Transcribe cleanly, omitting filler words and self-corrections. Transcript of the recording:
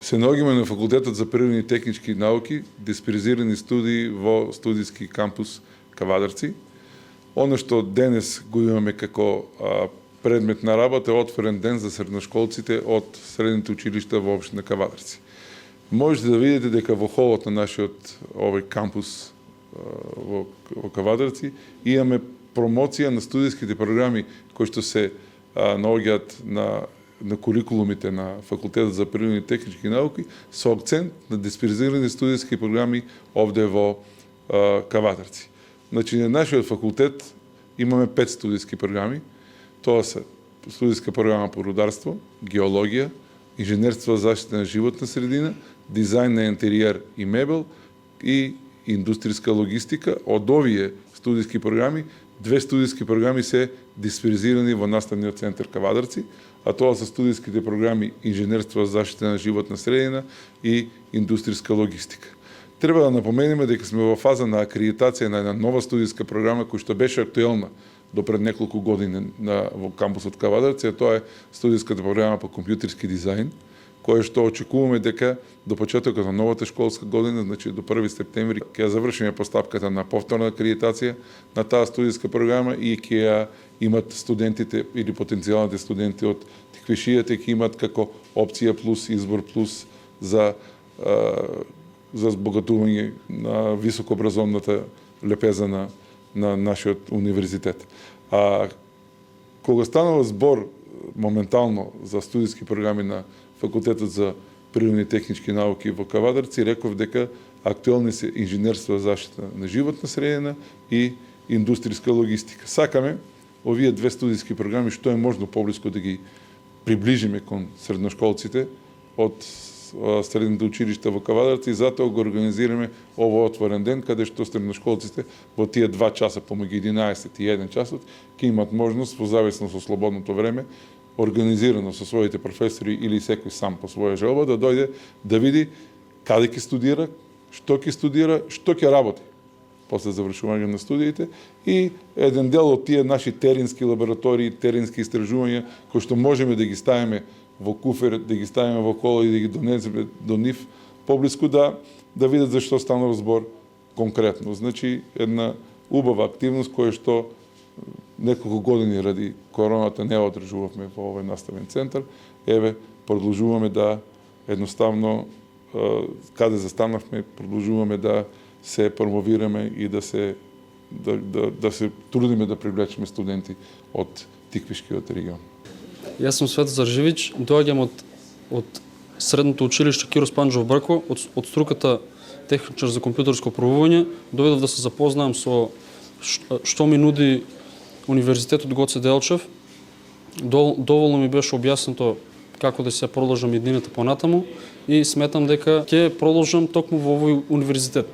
Се наоѓаме на Факултетот за природни и технички науки, дисперзирани студии во студиски кампус Кавадарци. Оно што денес го имаме како предмет на работа е отворен ден за средношколците од средните училишта во општина Кавадарци. Можете да видите дека во холот на нашиот овој кампус во Кавадарци имаме промоција на студиските програми кои што се наоѓаат на курикулумите на Факултетот за природни и технички науки со акцент на дисперзирани студиски програми овде во Кавадарци. Значи, на нашиот факултет имаме 5 студиски програми. Тоа се студиска програма по рударство, геологија, инженерство за заштита на животна средина, дизајн на интериер и мебел и индустријска логистика. Од овие студиски програми, 2 студиски програми се дисперзирани во наставниот центар Кавадарци, а тоа се студиските програми инженерство за заштита на животна средина и индустријска логистика. Треба да напоменеме дека сме во фаза на акредитација на една нова студиска програма која што беше актуелна до пред неколку години во кампусот Кавадарци, а тоа е студиската програма по компјутерски дизајн, која што очекуваме дека до почетокот на новата школска година, значи до 1 септември, ќе завршиме постапката на повторна акредитација на таа студиска програма и ќе ја имат студентите или потенцијалните студенти од Тиквишијата, ќе имат како опција плюс, избор плюс за збогатување на високообразовната лепеза на нашиот универзитет. А кога станува збор моментално за студиски програми на Факултетот за природни и технички науки во Кавадарци, реков дека актуелни се инженерство за заштита на животна средина и индустријска логистика. Сакаме овие 2 студиски програми што е можно поблиску да ги приближиме кон средношколците од средните училишта во Кавадарци и затоа го организираме овој отворен ден каде што средношколците во тие 2 часа помеѓу 11 и 1 часот ќе имат можност во зависност од слободното време организирано со своите професори или секој сам по своја желба да дојде да види каде ќе студира, што ќе работи после завршување на студиите и еден дел од тие наши теренски лаборатории, теренски истражувања кои што можеме да ги ставиме во куфер, да ги ставиме во кола и да ги донесеме до нив поблиску да видат за што станува збор конкретно. Значи една убава активност која што неколку години ради короната не одржувавме во овој наставен центар. Еве, продолжуваме да едноставно каде застанавме, продолжуваме да се промовираме и да се трудиме да привлечеме студенти од Тиквишкиот регион. Јас сум Света Заржевич, доаѓам од средното училиште Киро Спанџов Брко, од струката техничар за компјутерско правување. Дојдов да се запознаам со што ми нуди Универзитетот Гоце Делчев. Доволно ми беше објаснато како да се продолжам иднината понатаму и сметам дека ќе продолжам токму во овој универзитет.